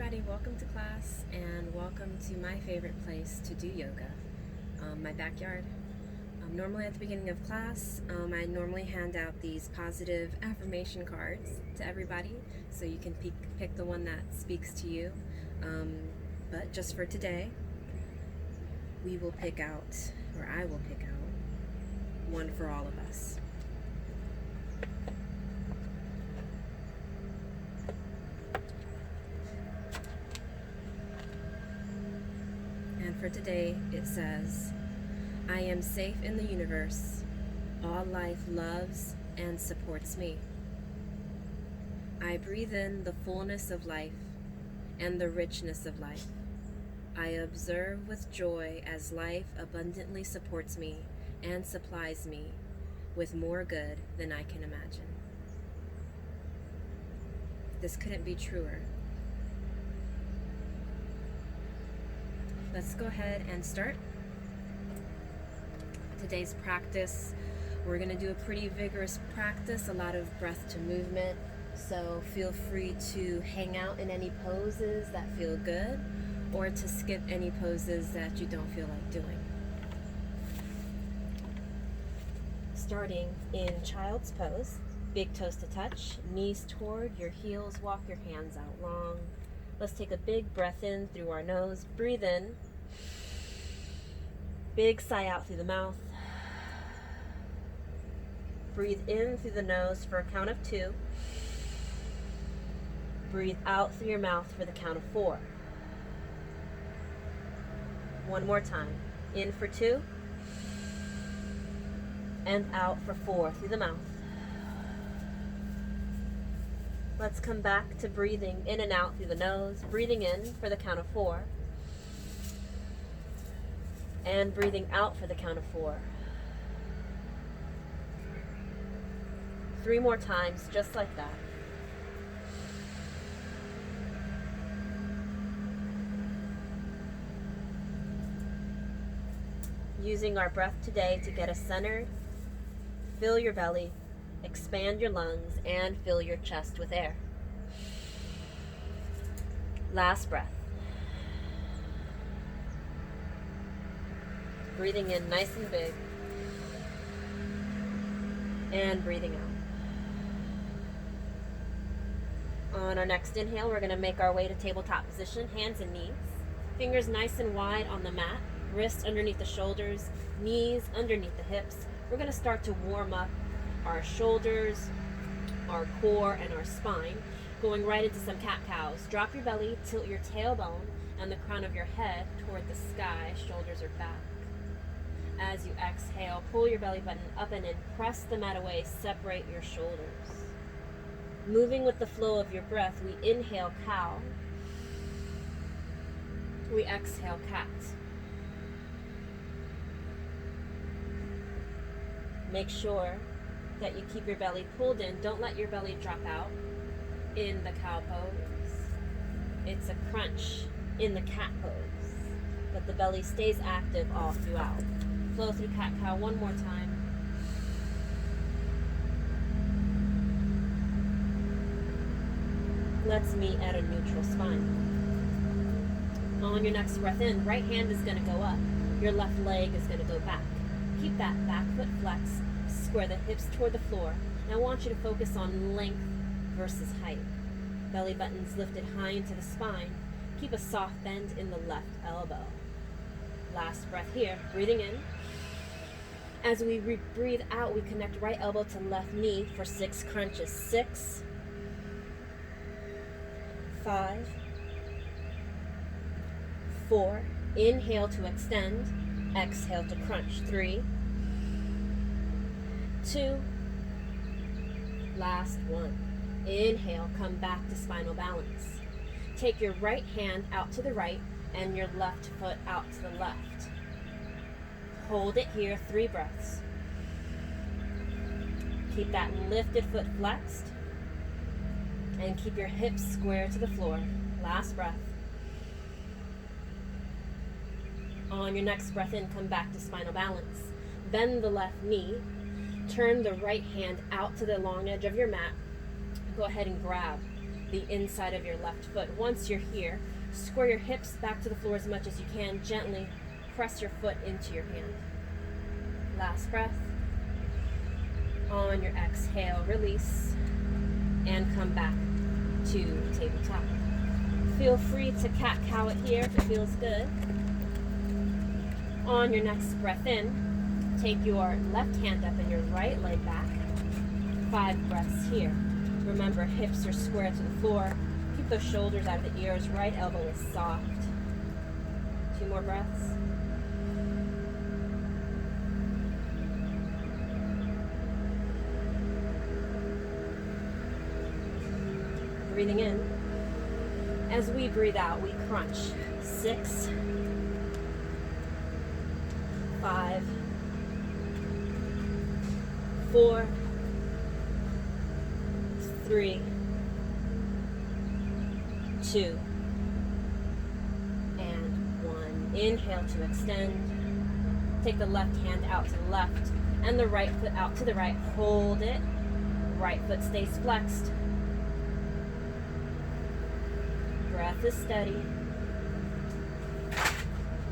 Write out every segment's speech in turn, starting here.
everybody, welcome to class and welcome to my favorite place to do yoga, my backyard. Normally at the beginning of class, I normally hand out these positive affirmation cards to everybody so you can pick the one that speaks to you. But just for today, I will pick out one for all of us. And for today, it says, I am safe in the universe. All life loves and supports me. I breathe in the fullness of life and the richness of life. I observe with joy as life abundantly supports me and supplies me with more good than I can imagine. This couldn't be truer. Let's go ahead and start today's practice. We're going to do a pretty vigorous practice, a lot of breath to movement. So feel free to hang out in any poses that feel good or to skip any poses that you don't feel like doing. Starting in child's pose, big toes to touch, knees toward your heels, walk your hands out long. Let's take a big breath in through our nose. Breathe in. Big sigh out through the mouth. Breathe in through the nose for a count of 2. Breathe out through your mouth for the count of 4. One more time. In for 2. And out for 4 through the mouth. Let's come back to breathing in and out through the nose. Breathing in for the count of 4. And breathing out for the count of 4. 3 more times, just like that. Using our breath today to get us centered, fill your belly, expand your lungs, and fill your chest with air. Last breath. Breathing in nice and big. And breathing out. On our next inhale, we're going to make our way to tabletop position, hands and knees. Fingers nice and wide on the mat, wrists underneath the shoulders, knees underneath the hips. We're going to start to warm up our shoulders, our core, and our spine, going right into some cat-cows. Drop your belly, tilt your tailbone and the crown of your head toward the sky, shoulders are back. As you exhale, pull your belly button up and in, press the mat away, separate your shoulders. Moving with the flow of your breath, we inhale cow, we exhale cat. Make sure that you keep your belly pulled in. Don't let your belly drop out in the cow pose. It's a crunch in the cat pose, but the belly stays active all throughout. Flow through cat-cow one more time. Let's meet at a neutral spine. On your next breath in, right hand is going to go up. Your left leg is going to go back. Keep that back foot flexed. Square the hips toward the floor. And I want you to focus on length versus height. Belly button's lifted high into the spine. Keep a soft bend in the left elbow. Last breath here. Breathing in. As we breathe out, we connect right elbow to left knee for 6 crunches. 6, 5, 4. Inhale to extend. Exhale to crunch. 3, 2, last 1. Inhale, come back to spinal balance. Take your right hand out to the right and your left foot out to the left. Hold it here, 3 breaths. Keep that lifted foot flexed and keep your hips square to the floor. Last breath. On your next breath in, come back to spinal balance. Bend the left knee. Turn the right hand out to the long edge of your mat. Go ahead and grab the inside of your left foot. Once you're here, square your hips back to the floor as much as you can. Gently press your foot into your hand. Last breath. On your exhale, release and come back to tabletop. Feel free to cat-cow it here if it feels good. On your next breath in, take your left hand up and your right leg back. 5 breaths here. Remember, hips are square to the floor. Keep those shoulders out of the ears. Right elbow is soft. 2 more breaths. Breathing in. As we breathe out, we crunch. 6, 5, 4, 3, 2, and 1. Inhale to extend. Take the left hand out to the left and the right foot out to the right. Hold it. Right foot stays flexed. Breath is steady.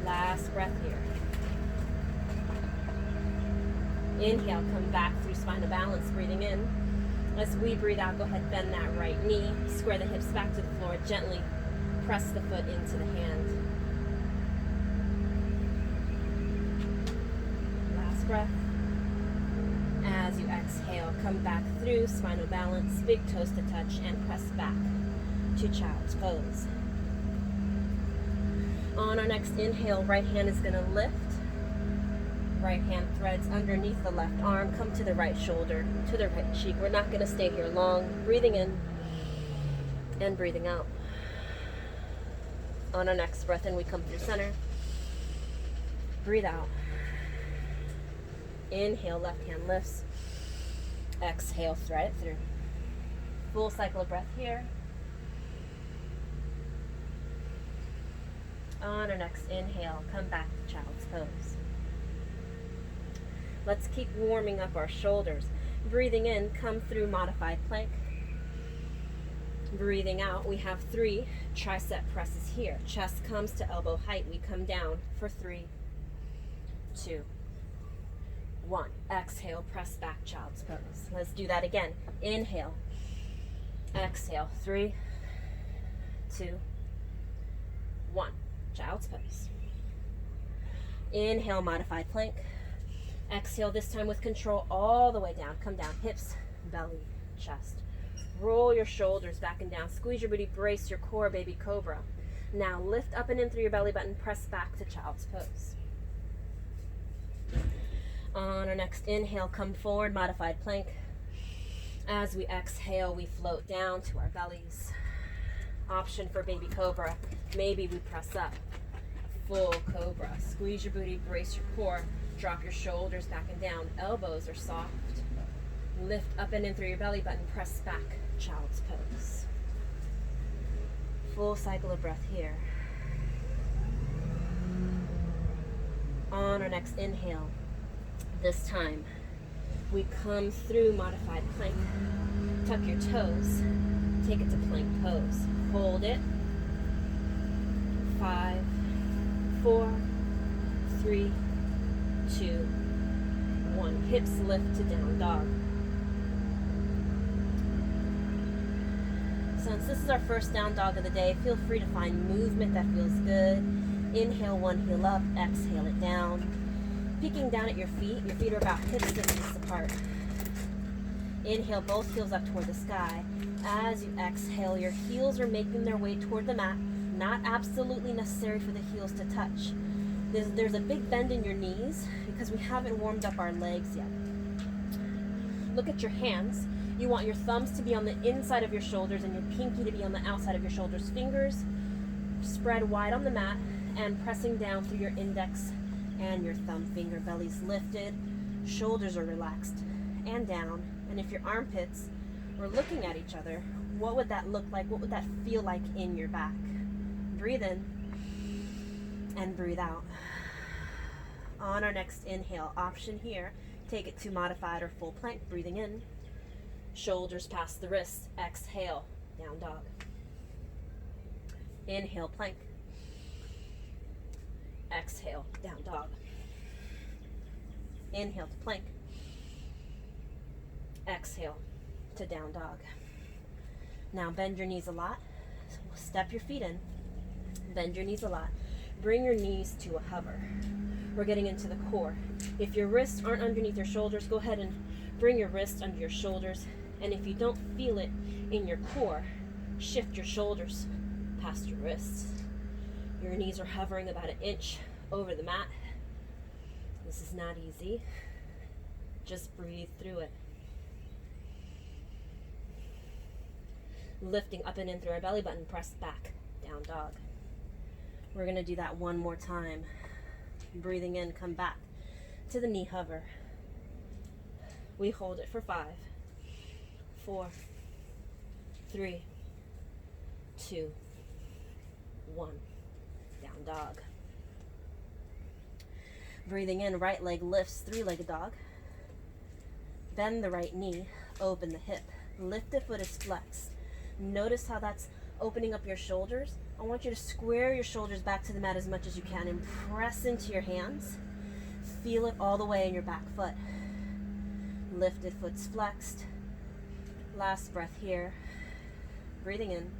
Last breath here. Inhale, come back through spinal balance, breathing in. As we breathe out, go ahead, bend that right knee, square the hips back to the floor, gently press the foot into the hand. Last breath. As you exhale, come back through spinal balance, big toes to touch, and press back to child's pose. On our next inhale, right hand is going to lift. Right hand threads underneath the left arm. Come to the right shoulder, to the right cheek. We're not going to stay here long. Breathing in and breathing out. On our next breath in, we come through center. Breathe out. Inhale, left hand lifts. Exhale, thread it through. Full cycle of breath here. On our next inhale, come back to child's pose. Let's keep warming up our shoulders. Breathing in, come through modified plank. Breathing out, we have 3 tricep presses here. Chest comes to elbow height. We come down for 3, 2, 1. Exhale, press back, child's pose. Let's do that again. Inhale. Exhale, 3, 2, 1. Child's pose. Inhale, modified plank. Exhale, this time with control all the way down. Come down, hips, belly, chest. Roll your shoulders back and down. Squeeze your booty, brace your core, baby cobra. Now lift up and in through your belly button. Press back to child's pose. On our next inhale, come forward, modified plank. As we exhale, we float down to our bellies. Option for baby cobra. Maybe we press up. Full cobra. Squeeze your booty, brace your core. Drop your shoulders back and down. Elbows are soft. Lift up and in through your belly button. Press back. Child's pose. Full cycle of breath here. On our next inhale, this time we come through modified plank. Tuck your toes. Take it to plank pose. Hold it. 5, 4, 3, 2, 1. Hips lift to down dog. Since this is our first down dog of the day, feel free to find movement that feels good. Inhale, 1 heel up, exhale it down. Peeking down at your feet are about hip distance apart. Inhale, both heels up toward the sky. As you exhale, your heels are making their way toward the mat. Not absolutely necessary for the heels to touch. There's a big bend in your knees because we haven't warmed up our legs yet. Look at your hands. You want your thumbs to be on the inside of your shoulders and your pinky to be on the outside of your shoulders. Fingers spread wide on the mat and pressing down through your index and your thumb finger. Belly's lifted, shoulders are relaxed and down. And if your armpits were looking at each other, what would that look like? What would that feel like in your back? Breathe in and breathe out. On our next inhale, option here, take it to modified or full plank. Breathing in, shoulders past the wrists. Exhale, down dog. Inhale, plank. Exhale, down dog. Inhale to plank. Exhale to down dog. Now bend your knees a lot. Step your feet in. Bend your knees a lot. Bring your knees to a hover. We're getting into the core. If your wrists aren't underneath your shoulders, go ahead and bring your wrists under your shoulders. And if you don't feel it in your core, shift your shoulders past your wrists. Your knees are hovering about an inch over the mat. This is not easy. Just breathe through it. Lifting up and in through our belly button, press back, down dog. We're gonna do that one more time. Breathing in, come back to the knee hover. We hold it for 5, 4, 3, 2, 1. Down dog. Breathing in, right leg lifts, three-legged dog. Bend the right knee, open the hip. Lifted foot is flexed. Notice how that's opening up your shoulders. I want you to square your shoulders back to the mat as much as you can and press into your hands. Feel it all the way in your back foot. Lifted foot's flexed. Last breath here. Breathing in.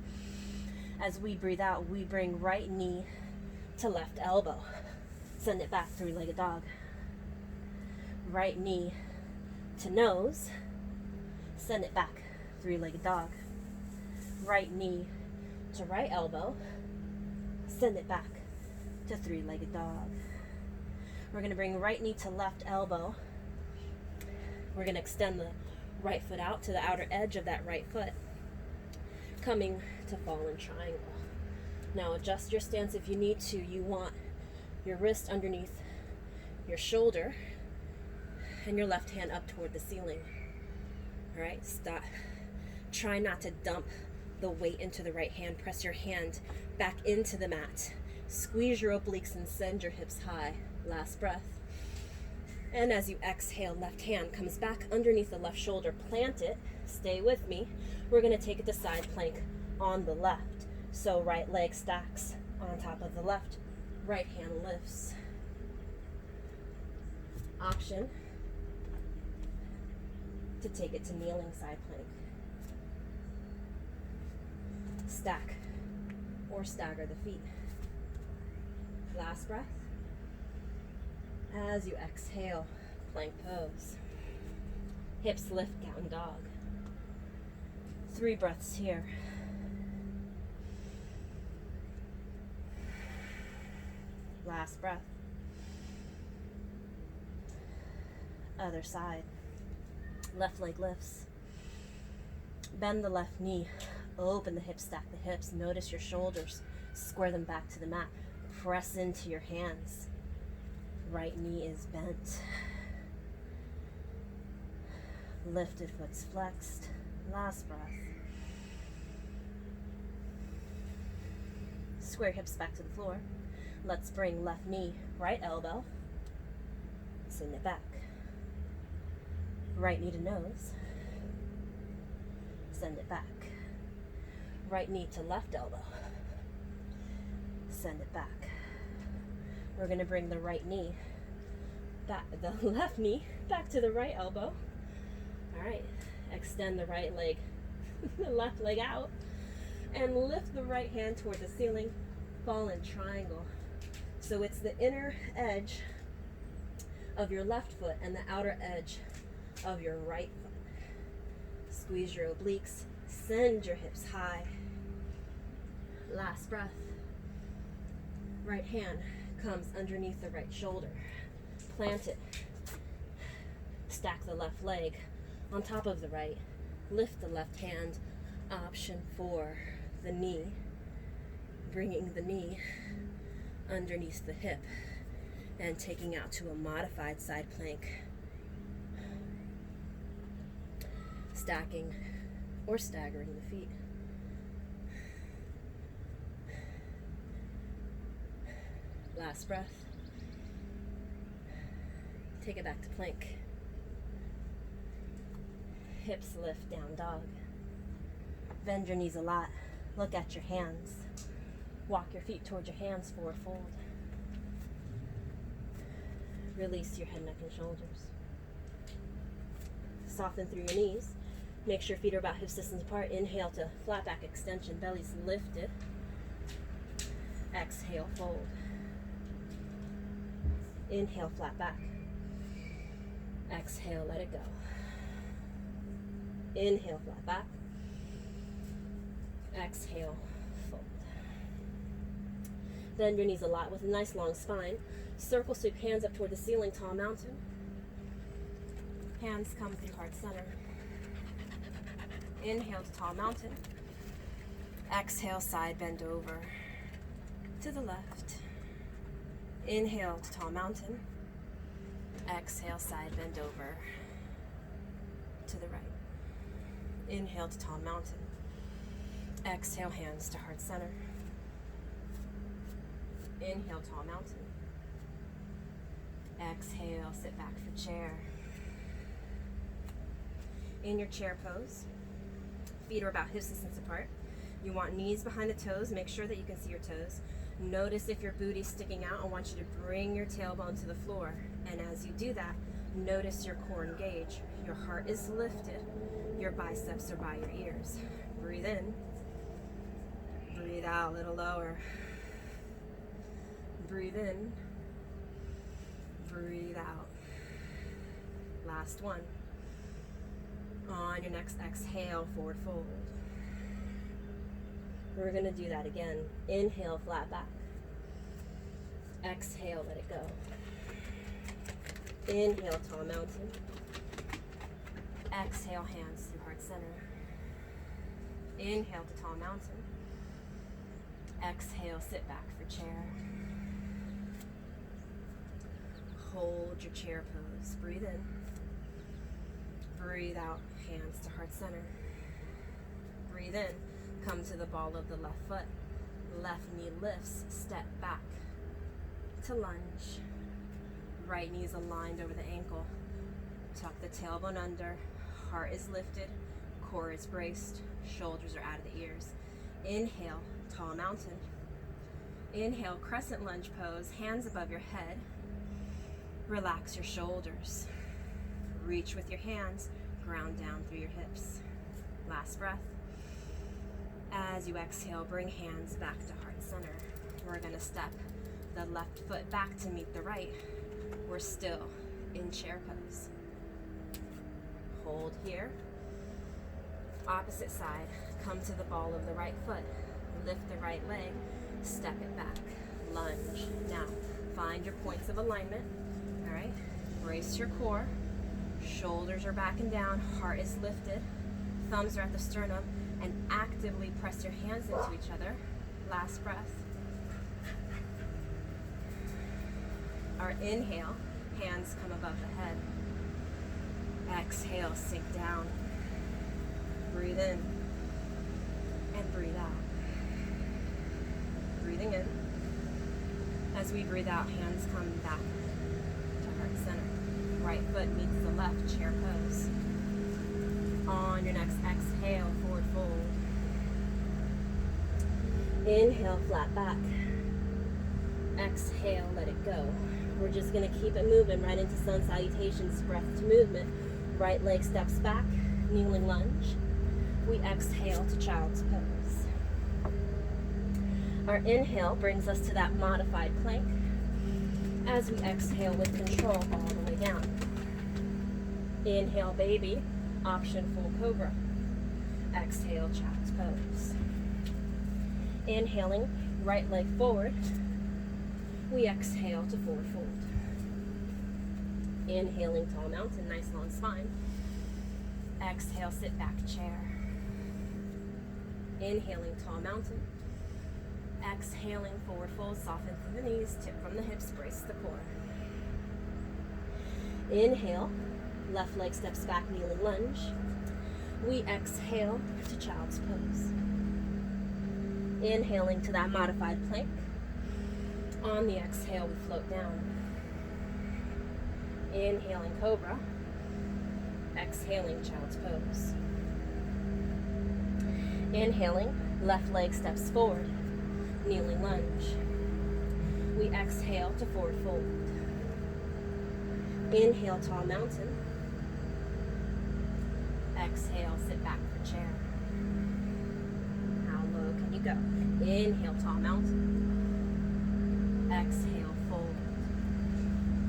As we breathe out, we bring right knee to left elbow. Send it back, three-legged dog. Right knee to nose. Send it back, three-legged dog. Right knee to right elbow. Send it back to three-legged dog. We're going to bring right knee to left elbow. We're going to extend the right foot out to the outer edge of that right foot, coming to fallen triangle. Now adjust your stance if you need to. You want your wrist underneath your shoulder and your left hand up toward the ceiling. All right, stop. Try not to dump the weight into the right hand. Press your hand back into the mat. Squeeze your obliques and send your hips high. Last breath. And as you exhale, left hand comes back underneath the left shoulder. Plant it. Stay with me. We're going to take it to side plank on the left. So right leg stacks on top of the left. Right hand lifts. Option to take it to kneeling side plank. Stack or stagger the feet. Last breath. As you exhale, plank pose. Hips lift, down dog. 3 breaths here. Last breath. Other side. Left leg lifts. Bend the left knee. Open the hips, stack the hips. Notice your shoulders. Square them back to the mat. Press into your hands. Right knee is bent. Lifted foot's flexed. Last breath. Square hips back to the floor. Let's bring left knee, right elbow. Send it back. Right knee to nose. Send it back. Right knee to left elbow. Send it back. We're going to bring the right knee back, the left knee back to the right elbow. All right. Extend the right leg, the left leg out, and lift the right hand toward the ceiling. Fallen triangle. So it's the inner edge of your left foot and the outer edge of your right foot. Squeeze your obliques. Send your hips high. Last breath. Right hand comes underneath the right shoulder. Plant it. Stack the left leg on top of the right. Lift the left hand. Option 4, the knee. Bringing the knee underneath the hip and taking out to a modified side plank. Stacking or staggering the feet. Last breath. Take it back to plank. Hips lift, down dog. Bend your knees a lot. Look at your hands. Walk your feet towards your hands, forward fold. Release your head, neck, and shoulders. Soften through your knees. Make sure feet are about hip distance apart. Inhale to flat back extension, belly's lifted. Exhale, fold. Inhale, flat back. Exhale, let it go. Inhale, flat back. Exhale, fold. Bend your knees a lot with a nice long spine. Circle sweep, hands up toward the ceiling, tall mountain. Hands come through heart center. Inhale to tall mountain. Exhale, side bend over to the left. Inhale to tall mountain. Exhale, side bend over to the right. Inhale to tall mountain. Exhale, hands to heart center. Inhale, tall mountain. Exhale, sit back for chair. In your chair pose, feet are about hip distance apart. You want knees behind the toes. Make sure that you can see your toes. Notice if your booty's sticking out. I want you to bring your tailbone to the floor. And as you do that, notice your core engage. Your heart is lifted. Your biceps are by your ears. Breathe in. Breathe out a little lower. Breathe in. Breathe out. Last one. On your next exhale, forward fold. We're going to do that again. Inhale, flat back. Exhale, let it go. Inhale, tall mountain. Exhale, hands through heart center. Inhale to tall mountain. Exhale, sit back for chair. Hold your chair pose. Breathe in. Breathe out, hands to heart center. Breathe in. Come to the ball of the left foot. Left knee lifts, step back to lunge. Right knee is aligned over the ankle. Tuck the tailbone under. Heart is lifted. Core is braced. Shoulders are out of the ears. Inhale, tall mountain. Inhale, crescent lunge pose. Hands above your head. Relax your shoulders. Reach with your hands. Ground down through your hips. Last breath. As you exhale, bring hands back to heart center. We're going to step the left foot back to meet the right. We're still in chair pose. Hold here. Opposite side. Come to the ball of the right foot. Lift the right leg. Step it back. Lunge. Now, find your points of alignment. All right. Brace your core. Shoulders are back and down. Heart is lifted. Thumbs are at the sternum. And actively press your hands into each other. Last breath. Our inhale, hands come above the head. Exhale, sink down. Breathe in and breathe out. Breathing in. As we breathe out, hands come back to heart center. Right foot meets the left, chair pose. On your next exhale, forward fold. Inhale, flat back. Exhale, let it go. We're just going to keep it moving right into sun salutations, breath to movement. Right leg steps back, kneeling lunge. We exhale to child's pose. Our inhale brings us to that modified plank. As we exhale with control all the way down. Inhale, baby. Option, full cobra. Exhale, child's pose. Inhaling, right leg forward. We exhale to forward fold. Inhaling, tall mountain, nice long spine. Exhale, sit back chair. Inhaling, tall mountain. Exhaling, forward fold, soften through the knees, tip from the hips, brace the core. Inhale, left leg steps back, kneeling lunge. We exhale to child's pose. Inhaling to that modified plank. On the exhale, we float down. Inhaling, cobra. Exhaling, child's pose. Inhaling, left leg steps forward, kneeling lunge. We exhale to forward fold. Inhale, tall mountain. Exhale, sit back for chair. How low can you go? Inhale, tall mountain. Exhale, fold.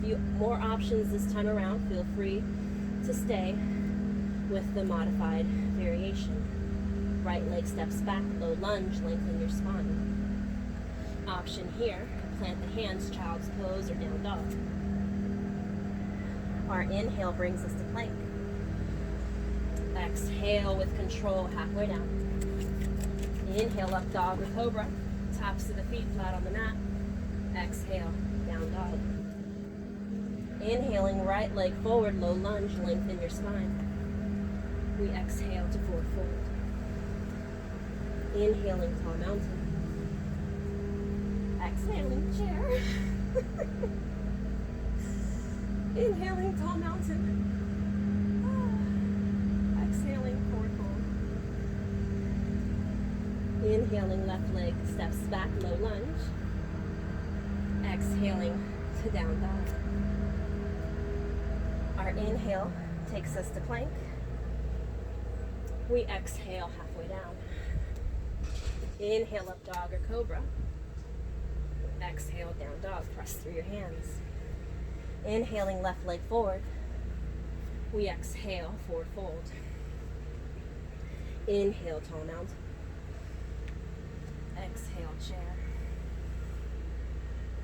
Few more options this time around. Feel free to stay with the modified variation. Right leg steps back, low lunge, lengthen your spine. Option here, plant the hands, child's pose or down dog. Our inhale brings us to plank. Exhale with control, halfway down. Inhale, up dog or cobra. Tops of the feet flat on the mat. Exhale, down dog. Inhaling, right leg forward, low lunge, lengthen your spine. We exhale to forward fold. Inhaling, tall mountain. Exhaling, chair. Inhaling, tall mountain. Exhaling, forward fold. Inhaling, left leg steps back, low lunge. Exhaling to down dog. Our inhale takes us to plank. We exhale halfway down. Inhale, up dog or cobra. Exhale, down dog. Press through your hands. Inhaling, left leg forward. We exhale, forward fold. Inhale, tall mountain. Exhale, chair.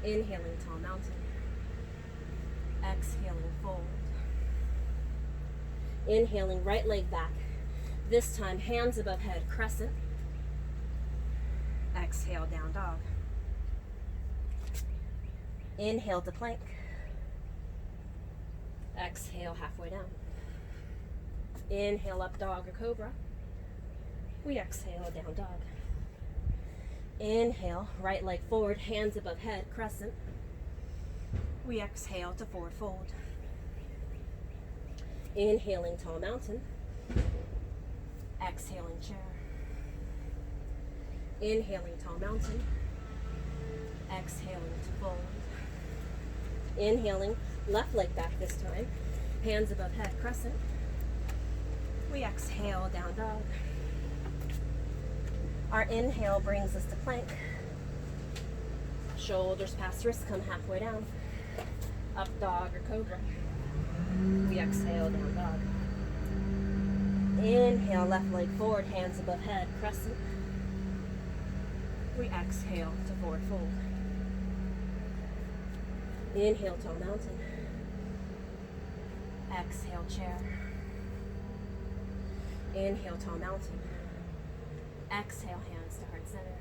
Inhaling, tall mountain. Exhaling, fold. Inhaling, right leg back. This time, hands above head, crescent. Exhale, down dog. Inhale to plank. Exhale, halfway down. Inhale, up dog or cobra. We exhale, down dog. Inhale, right leg forward, hands above head, crescent. We exhale to forward fold. Inhaling, tall mountain. Exhaling, chair. Inhaling, tall mountain. Exhaling to fold. Inhaling, left leg back this time. Hands above head, crescent. We exhale, down dog. Our inhale brings us to plank. Shoulders past wrists, come halfway down. Up dog or cobra. We exhale, down dog. Inhale, left leg forward, hands above head, crescent. We exhale to forward fold. Inhale, tall mountain. Exhale, chair. Inhale, tall mountain. Exhale, hands to heart center.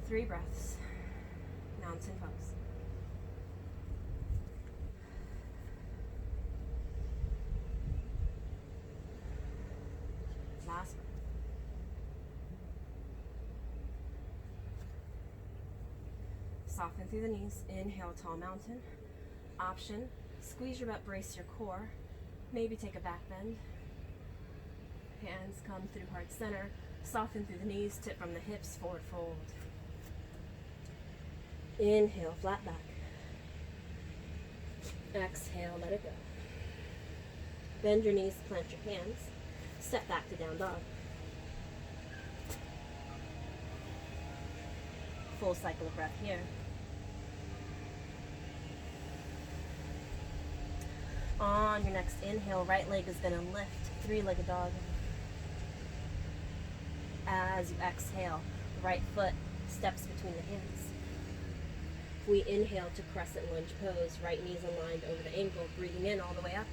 3 breaths. Mountain pose. Last breath. Soften through the knees. Inhale, tall mountain. Option, squeeze your butt, brace your core. Maybe take a back bend. Hands come through heart center. Soften through the knees, tip from the hips, forward fold. Inhale, flat back. Exhale, let it go. Bend your knees, plant your hands. Step back to down dog. Full cycle of breath here. On your next inhale, right leg is going to lift, 3-legged dog. As you exhale, right foot steps between the hands. We inhale to crescent lunge pose, right knees aligned over the ankle, breathing in all the way up.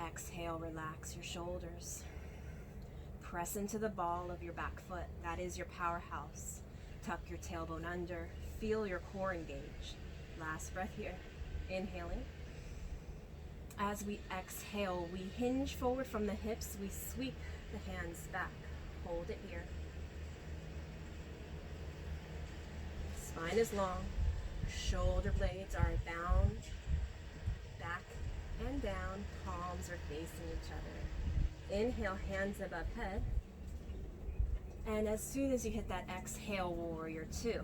Exhale, relax your shoulders. Press into the ball of your back foot. That is your powerhouse. Tuck your tailbone under. Feel your core engage. Last breath here. Inhaling. As we exhale, we hinge forward from the hips. We sweep the hands back. Hold it here. Spine is long. Shoulder blades are bound. Back and down. Palms are facing each other. Inhale, hands above head. And as soon as you hit that exhale, warrior two.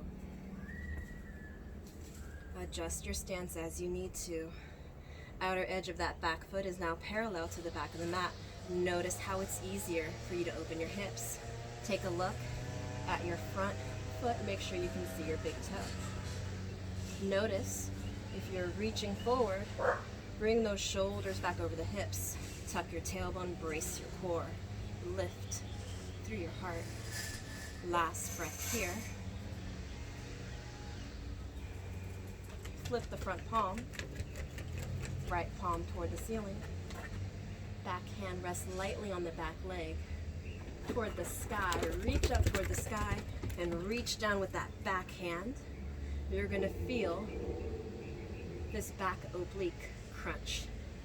Adjust your stance as you need to. Outer edge of that back foot is now parallel to the back of the mat. Notice how it's easier for you to open your hips. Take a look at your front foot. Make sure you can see your big toe. Notice if you're reaching forward, bring those shoulders back over the hips. Tuck your tailbone, brace your core. Lift through your heart. Last breath here. Flip the front palm. Right palm toward the ceiling. Back hand rests lightly on the back leg. Toward the sky. Reach up toward the sky and reach down with that back hand. You're going to feel this back oblique crunch.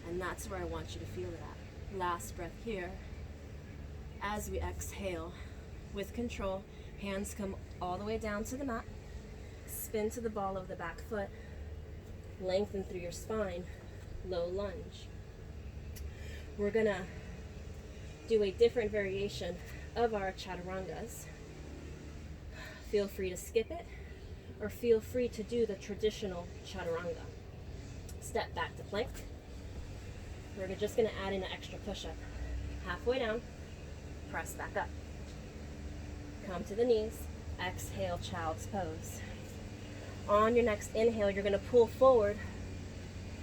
And that's where I want you to feel it at. Last breath here. As we exhale, with control, hands come all the way down to the mat. Spin to the ball of the back foot. Lengthen through your spine. Low lunge. We're gonna do a different variation of our chaturangas. Feel free to skip it or feel free to do the traditional chaturanga. Step back to plank. We're just gonna add in an extra push-up. Halfway down, press back up. Come to the knees, exhale, child's pose. On your next inhale, you're gonna pull forward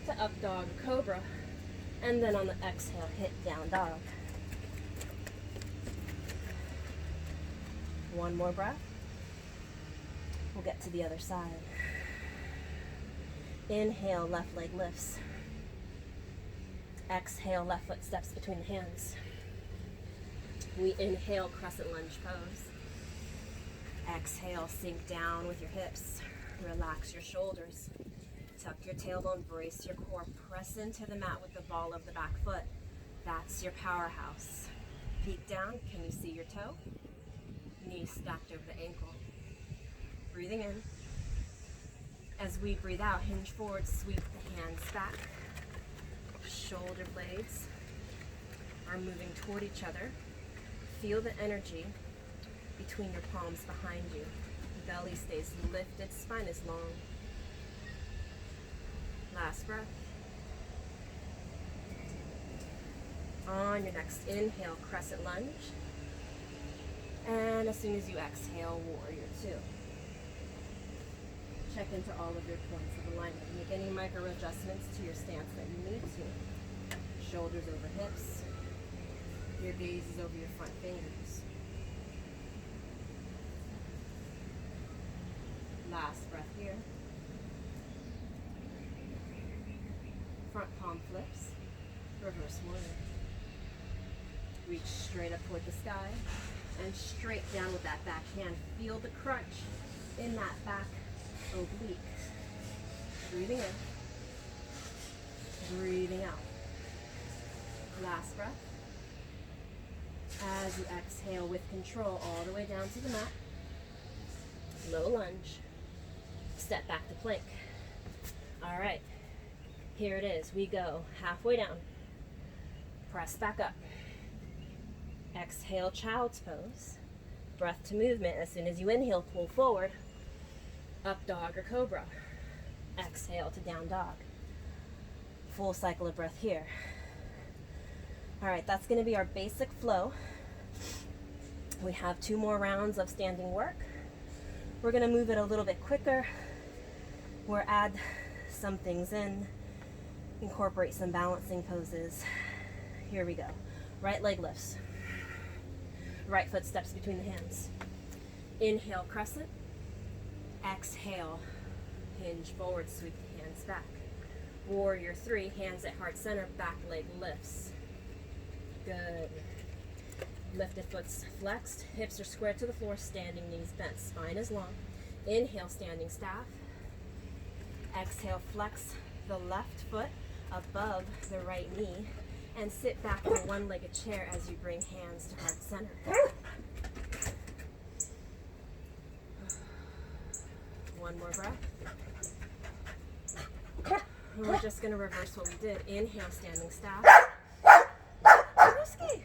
to up dog or cobra, and then on the exhale, hit down dog. One more breath. We'll get to the other side. Inhale, left leg lifts. Exhale, left foot steps between the hands. We inhale, crescent lunge pose. Exhale, sink down with your hips. Relax your shoulders. Tuck your tailbone, brace your core. Press into the mat with the ball of the back foot. That's your powerhouse. Peek down, can you see your toe? Knees stacked over the ankle. Breathing in. As we breathe out, hinge forward, sweep the hands back. Shoulder blades are moving toward each other. Feel the energy between your palms behind you. Belly stays lifted, spine is long. Last breath. On your next inhale, crescent lunge. And as soon as you exhale, warrior two. Check into all of your points of alignment. Make any micro adjustments to your stance that you need to. Shoulders over hips. Your gaze is over your front fingers. Last breath here. Front palm flips. Reverse warrior. Reach straight up toward the sky and straight down with that back hand. Feel the crunch in that back oblique. Breathing in. Breathing out. Last breath. As you exhale with control all the way down to the mat. Low lunge. Step back to plank. All right. Here it is. We go halfway down. Press back up. Exhale, child's pose. Breath to movement. As soon as you inhale, pull forward. Up dog or cobra. Exhale to down dog. Full cycle of breath here. All right, that's going to be our basic flow. We have 2 more rounds of standing work. We're going to move it a little bit quicker. We'll add some things in, incorporate some balancing poses. Here we go. Right leg lifts. Right foot steps between the hands. Inhale, crescent. Exhale, hinge forward, sweep the hands back. Warrior 3, hands at heart center, back leg lifts. Good. Lifted foot's flexed, hips are squared to the floor, standing knees bent, spine is long. Inhale, standing staff. Exhale, flex the left foot above the right knee and sit back in a one-legged chair as you bring hands to heart center. One more breath. And we're just going to reverse what we did. Inhale, standing staff. Risky.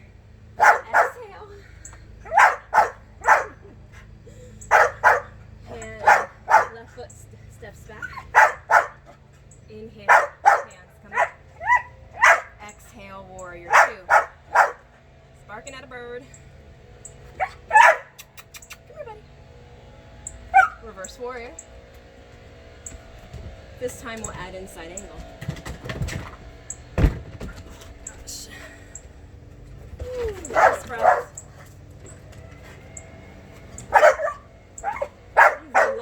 foot steps back. Inhale, hands come up. Exhale, warrior two. Sparking at a bird. Come here, buddy. Reverse warrior. This time we'll add inside angle. Nice breath.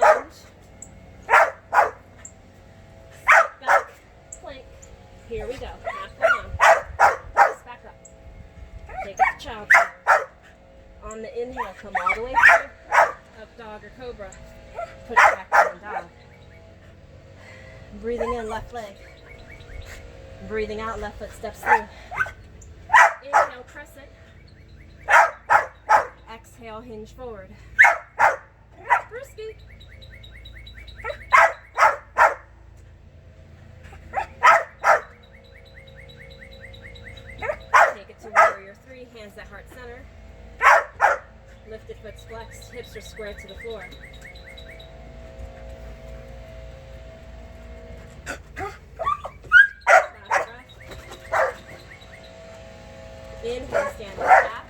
Lunge. Step back, plank. Here we go. Halfway down. Press back up. Take it to child. On the inhale, come all the way through. Up dog or cobra. Put it back down dog. Breathing in, left leg. Breathing out, left foot steps through. Inhale, crescent. Exhale, hinge forward. Brisky. Take it to warrior three, hands at heart center. Lifted foot's flexed, hips are squared to the floor. Last breath. Inhale, standing back.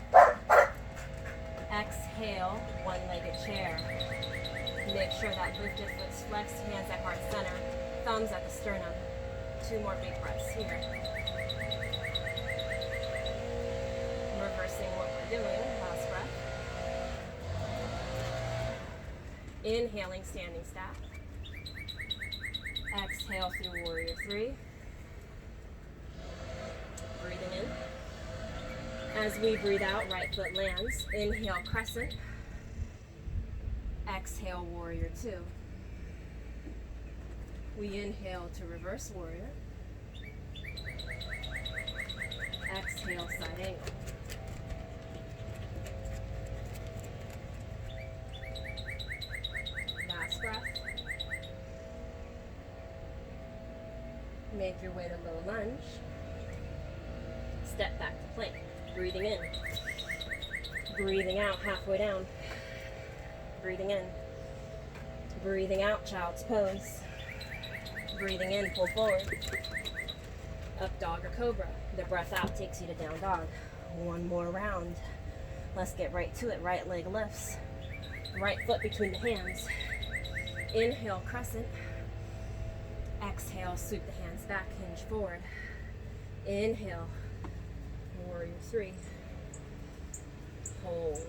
Exhale, one-legged chair. Make sure that lifted foot's flexed, hands at heart center, thumbs at the sternum. 2 more big breaths here. Reversing what we're doing. Last breath. Inhaling, standing staff. Exhale through warrior three. Breathing in. As we breathe out, right foot lands. Inhale, crescent. Exhale, warrior two. We inhale to reverse warrior. Exhale, side angle. Last breath. Make your way to low lunge. Step back to plank. Breathing in. Breathing out, halfway down. Breathing in. Breathing out, child's pose. Breathing in, pull forward. Up dog or cobra. The breath out takes you to down dog. 1 more round. Let's get right to it. Right leg lifts. Right foot between the hands. Inhale, crescent. Exhale, sweep the hands back, hinge forward. Inhale, warrior three. Hold.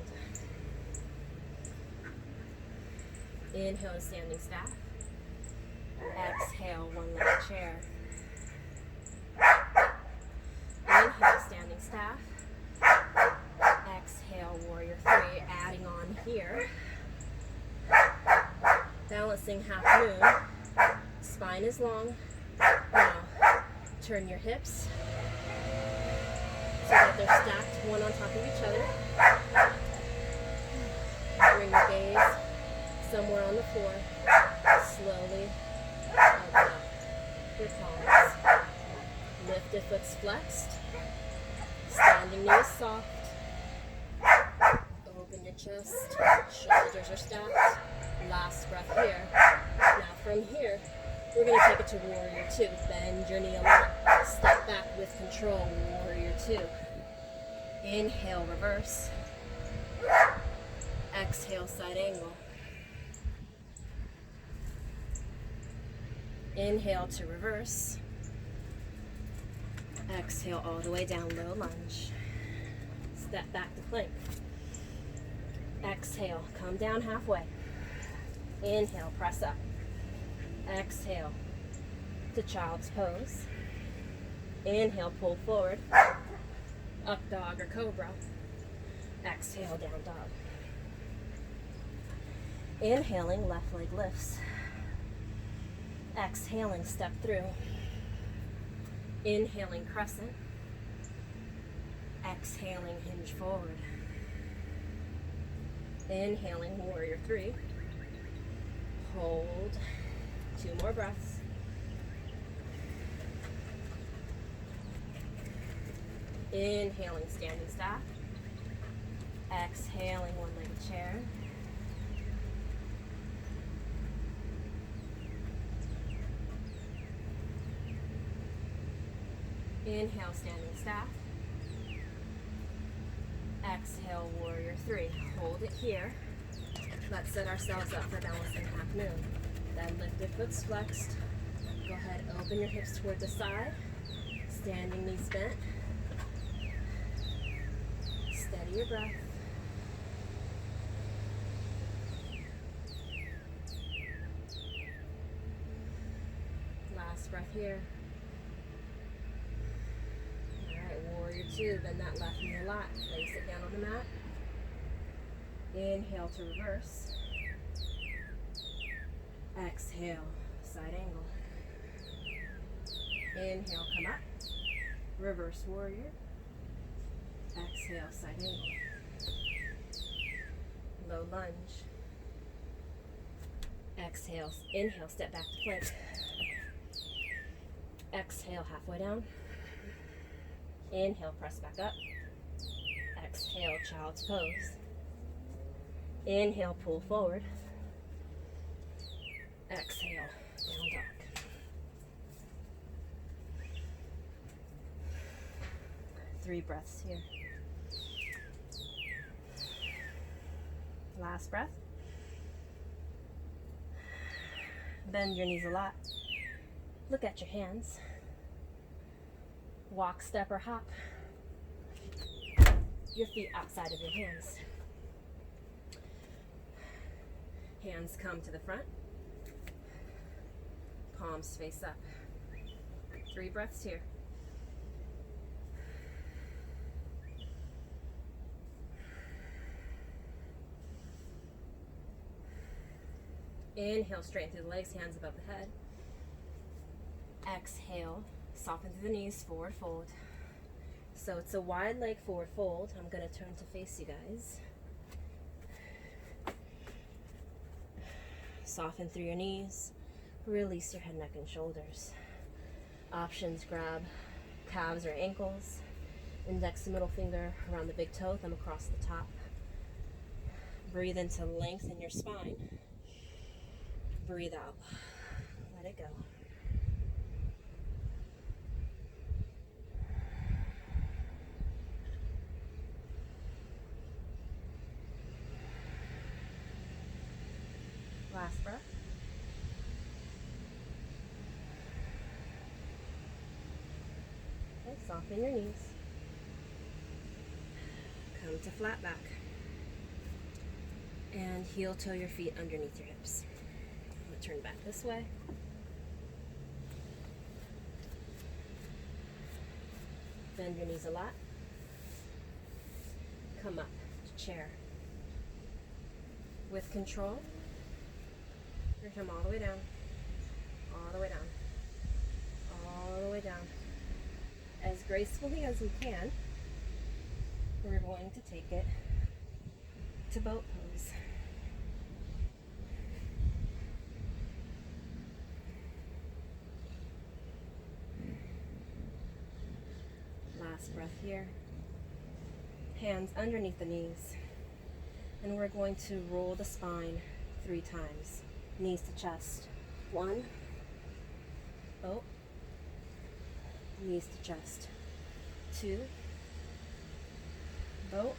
Inhale, standing staff. Exhale, one-legged chair. Inhale, standing staff. Exhale, warrior three. Adding on here. Balancing half moon. Spine is long. Now, turn your hips so that they're stacked one on top of each other. Bring your gaze somewhere on the floor. Slowly open up your palms. Lifted foot's flexed. Standing knees soft. Open your chest. Shoulders are stacked. Last breath here. Now from here, we're going to take it to warrior two. Bend your knee a lot. Step back with control. Warrior two. Inhale, reverse. Exhale, side angle. Inhale to reverse. Exhale all the way down, low lunge. Step back to plank. Exhale, come down halfway. Inhale, press up. Exhale to child's pose. Inhale, pull forward. Up dog or cobra. Exhale, down dog. Inhaling, left leg lifts. Exhaling, step through. Inhaling, crescent. Exhaling, hinge forward. Inhaling, warrior three. Hold. 2 more breaths. Inhaling, standing staff. Exhaling, one-legged chair. Inhale, standing staff. Exhale, warrior three. Hold it here. Let's set ourselves up for balancing half moon. Then lifted foot's flexed. Go ahead, open your hips toward the side. Standing knees bent. Steady your breath. Last breath here. Alright, warrior two. Bend that left knee a lot. Place it down on the mat. Inhale to reverse. Exhale, side angle. Inhale, come up. Reverse warrior. Exhale, side angle. Low lunge. Exhale, inhale, step back to plank. Exhale, halfway down. Inhale, press back up. Exhale, child's pose. Inhale, pull forward. Exhale, down dog. Three breaths here. Last breath. Bend your knees a lot. Look at your hands. Walk, step, or hop. Your feet outside of your hands. Hands come to the front. Palms face up. 3 breaths here. Inhale, straighten through the legs, hands above the head. Exhale, soften through the knees, forward fold. So it's a wide leg forward fold. I'm going to turn to face you guys. Soften through your knees. Release your head, neck, and shoulders. Options, grab calves or ankles. Index and middle finger around the big toe, thumb across the top. Breathe in to lengthen your spine. Breathe out. Let it go. Last breath. Okay, soften your knees. Come to flat back. And heel toe your feet underneath your hips. I'm going to turn back this way. Bend your knees a lot. Come up to chair. With control, your thumb all the way down, all the way down, all the way down. As gracefully as we can, we're going to take it to boat pose. Last breath here. Hands underneath the knees. And we're going to roll the spine 3 times. Knees to chest. 1. Oh. Knees to chest. 2. Boat.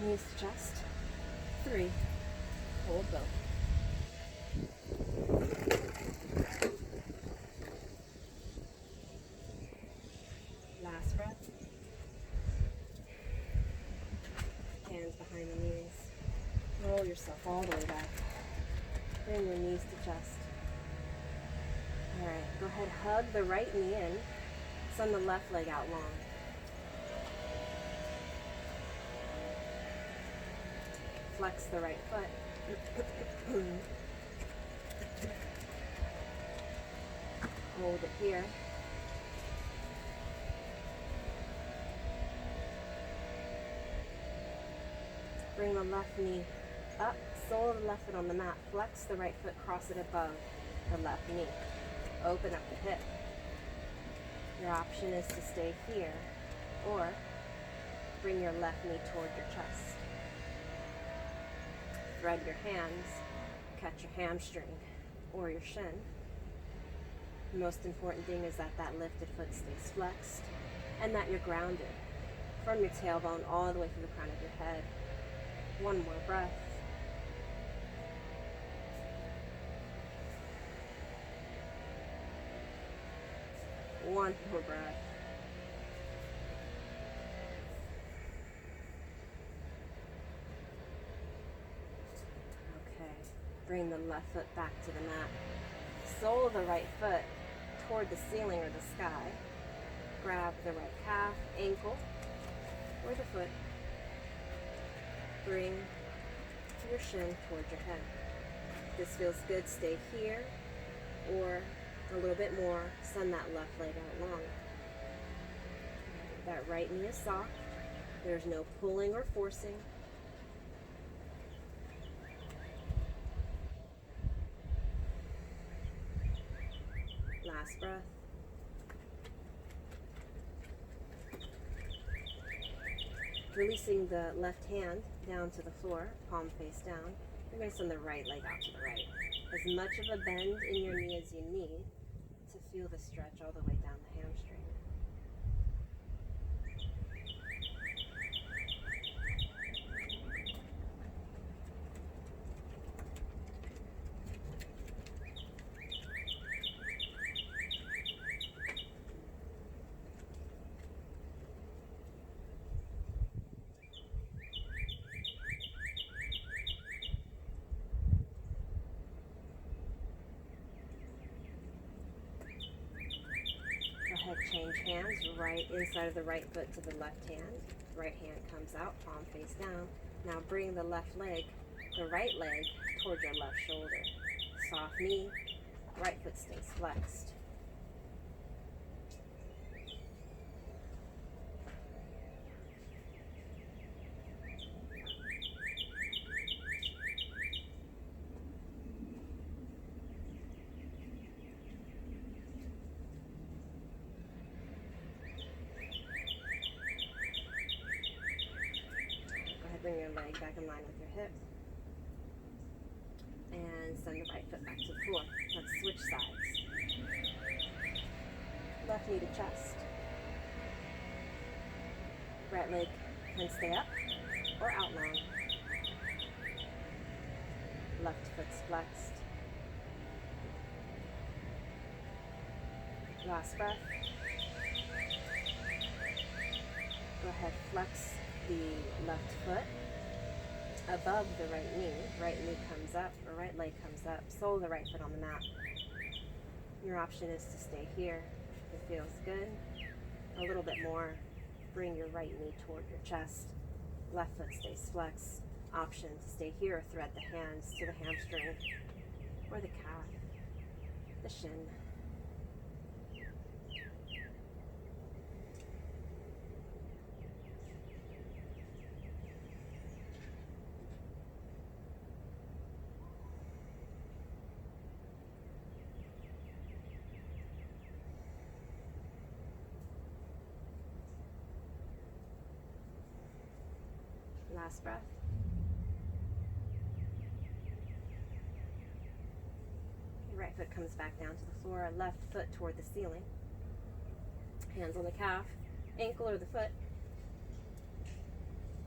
Knees to chest. 3. Hold boat. Last breath. Hands behind the knees. Roll yourself all the way back. Bring your knees to chest. Alright, go ahead, hug the right knee in. Send the left leg out long. Flex the right foot. Hold it here. Bring the left knee up, sole of the left foot on the mat. Flex the right foot, cross it above the left knee. Open up the hip. Your option is to stay here or bring your left knee toward your chest. Thread your hands, catch your hamstring or your shin. The most important thing is that that lifted foot stays flexed and that you're grounded from your tailbone all the way through the crown of your head. One more breath. One more breath. Okay, bring the left foot back to the mat. Sole of the right foot toward the ceiling or the sky. Grab the right calf, ankle, or the foot. Bring your shin towards your head. If this feels good, stay here, or a little bit more, send that left leg out long. That right knee is soft. There's no pulling or forcing. Last breath. Releasing the left hand down to the floor, palm face down. You're going to send the right leg out to the right. As much of a bend in your knee as you need to feel the stretch all the way down the hamstring. Change hands, right inside of the right foot to the left hand. Right hand comes out, palm face down. Now bring the left leg, the right leg, toward your left shoulder. Soft knee, right foot stays flexed. Bring your leg back in line with your hip. And send the right foot back to the floor. Let's switch sides. Left knee to chest. Right leg can stay up or out long. Left foot's flexed. Last breath. Go ahead, flex the left foot above the right knee. Right knee comes up, or right leg comes up. Sole of the right foot on the mat. Your option is to stay here. If it feels good. A little bit more. Bring your right knee toward your chest. Left foot stays flexed. Option to stay here or thread the hands to the hamstring or the calf, the shin. Last breath. Your right foot comes back down to the floor, left foot toward the ceiling. Hands on the calf, ankle or the foot.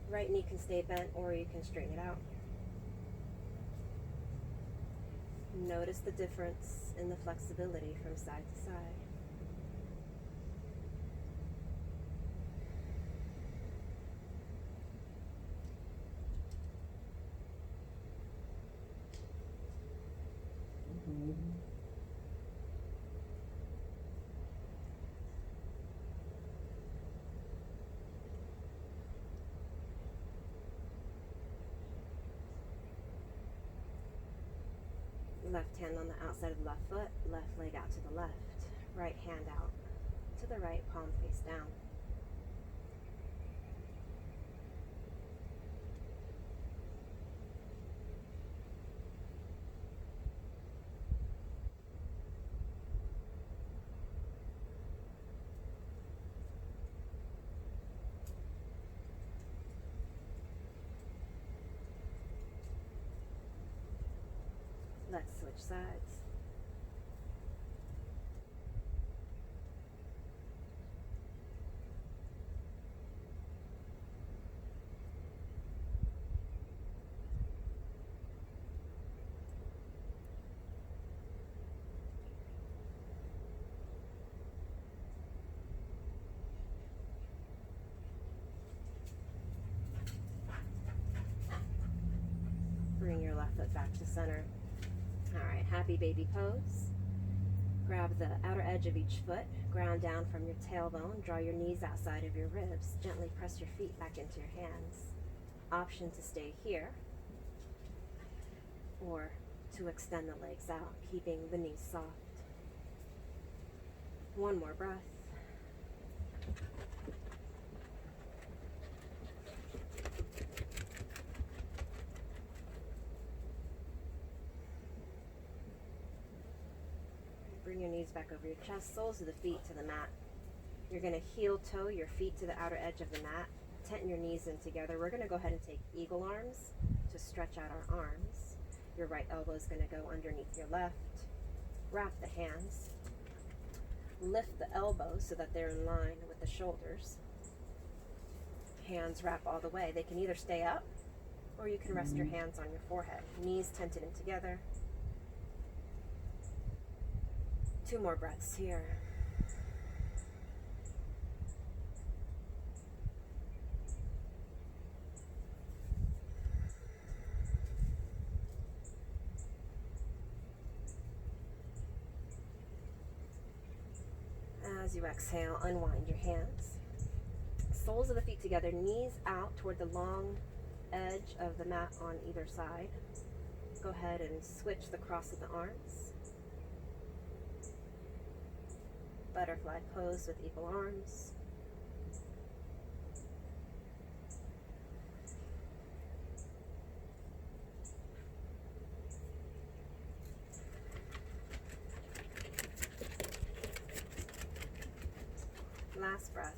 Right knee can stay bent or you can straighten it out. Notice the difference in the flexibility from side to side. Left hand on the outside of the left foot, left leg out to the left, right hand out to the right, palm face down. Let's switch sides. to center. All right, happy baby pose. Grab the outer edge of each foot, ground down from your tailbone, draw your knees outside of your ribs, gently press your feet back into your hands. Option to stay here or to extend the legs out, keeping the knees soft. One more breath. Bring your knees back over your chest, soles of the feet to the mat. You're going to heel toe your feet to the outer edge of the mat, tent your knees in together. We're going to go ahead and take eagle arms to stretch out our arms. Your right elbow is going to go underneath your left. Wrap the hands. Lift the elbows so that they're in line with the shoulders. Hands wrap all the way. They can either stay up or you can rest your hands on your forehead. Knees tented in together. 2 more breaths here. As you exhale, unwind your hands. Soles of the feet together, knees out toward the long edge of the mat on either side. Go ahead and switch the cross of the arms. Butterfly pose with equal arms. Last breath.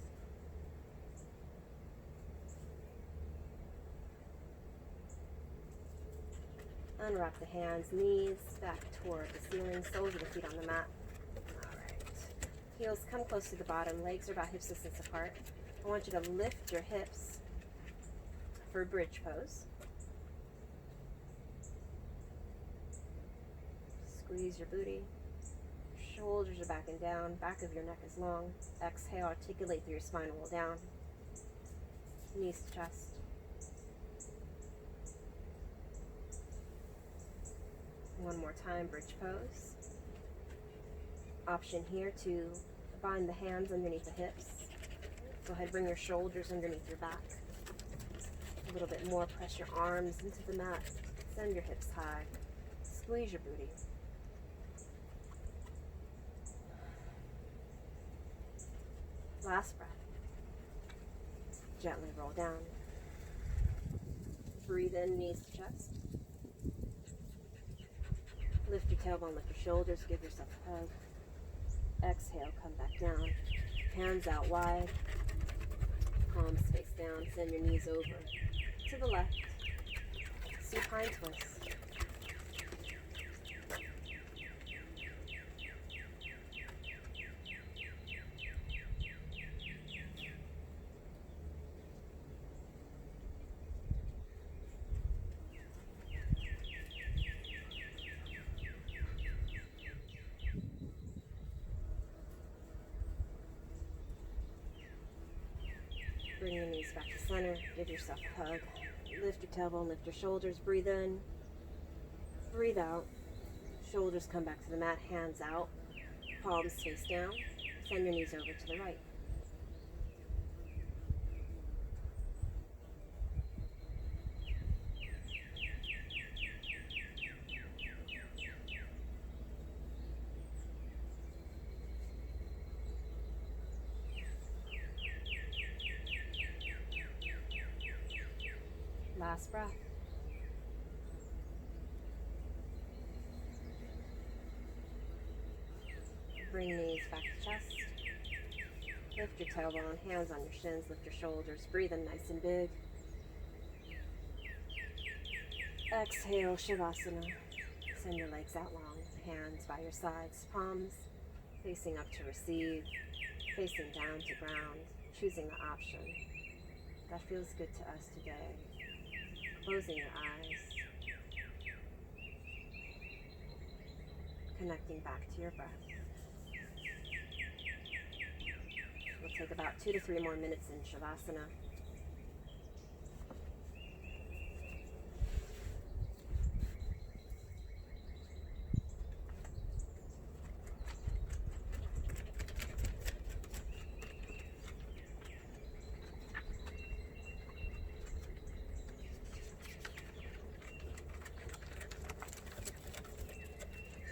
Unwrap the hands, knees back toward the ceiling, soles of the feet on the mat. Heels come close to the bottom, legs are about hip distance apart. I want you to lift your hips for bridge pose. Squeeze your booty. Shoulders are back and down, back of your neck is long. Exhale, articulate through your spine, roll down. Knees to chest. One more time, bridge pose. Option here to bind the hands underneath the hips. Go ahead, bring your shoulders underneath your back. A little bit more, press your arms into the mat. Send your hips high. Squeeze your booty. Last breath. Gently roll down. Breathe in, knees to chest. Lift your tailbone, lift your shoulders, give yourself a hug. Exhale, come back down. Hands out wide. Palms face down. Send your knees over to the left. Supine twist. Bring your knees back to center. Give yourself a hug. Lift your tailbone, lift your shoulders. Breathe in. Breathe out. Shoulders come back to the mat. Hands out. Palms face down. Send your knees over to the right. Last breath. Bring knees back to chest. Lift your tailbone, hands on your shins, lift your shoulders. Breathe in nice and big. Exhale, Shavasana. Send your legs out long, hands by your sides, palms facing up to receive, facing down to ground, choosing the option that feels good to us today. Closing your eyes, connecting back to your breath. We'll take about 2 to 3 more minutes in Shavasana.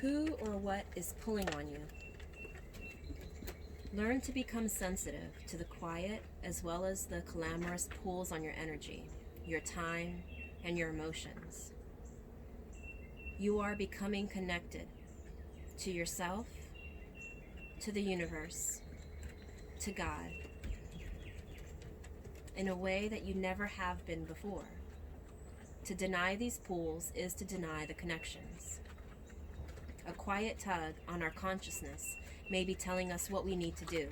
Who or what is pulling on you? Learn to become sensitive to the quiet as well as the clamorous pulls on your energy, your time, and your emotions. You are becoming connected to yourself, to the universe, to God, in a way that you never have been before. To deny these pulls is to deny the connections. A quiet tug on our consciousness may be telling us what we need to do.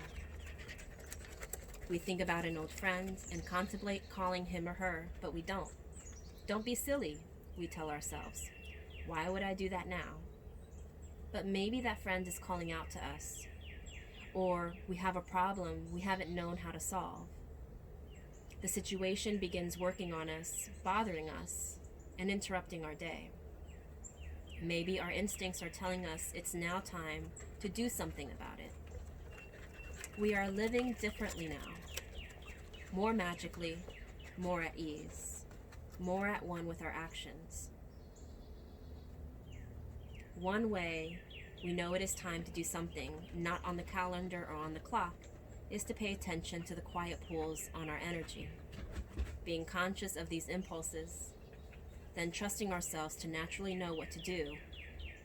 We think about an old friend and contemplate calling him or her, but we don't. Don't be silly, we tell ourselves. Why would I do that now? But maybe that friend is calling out to us. Or we have a problem we haven't known how to solve. The situation begins working on us, bothering us, and interrupting our day. Maybe our instincts are telling us it's now time to do something about it. We are living differently now, more magically, more at ease, more at one with our actions. One way we know it is time to do something, not on the calendar or on the clock, is to pay attention to the quiet pulls on our energy. Being conscious of these impulses, then trusting ourselves to naturally know what to do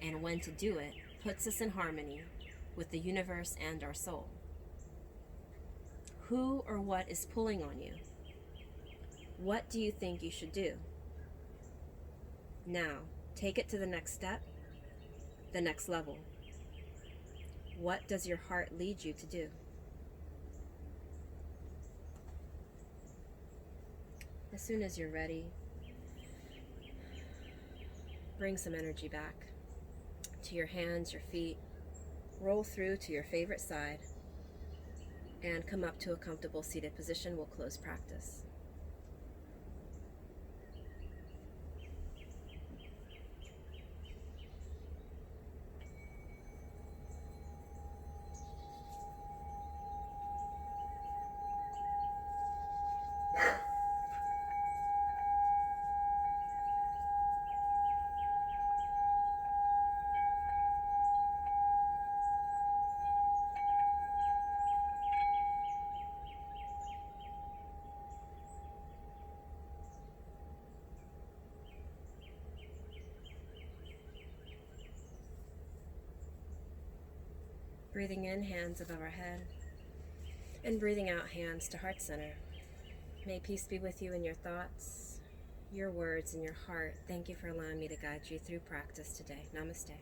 and when to do it, puts us in harmony with the universe and our soul. Who or what is pulling on you? What do you think you should do? Now, take it to the next step, the next level. What does your heart lead you to do? As soon as you're ready, bring some energy back to your hands, your feet. Roll through to your favorite side and come up to a comfortable seated position. We'll close practice. Breathing in, hands above our head, and breathing out, hands to heart center. May peace be with you in your thoughts, your words, and your heart. Thank you for allowing me to guide you through practice today. Namaste.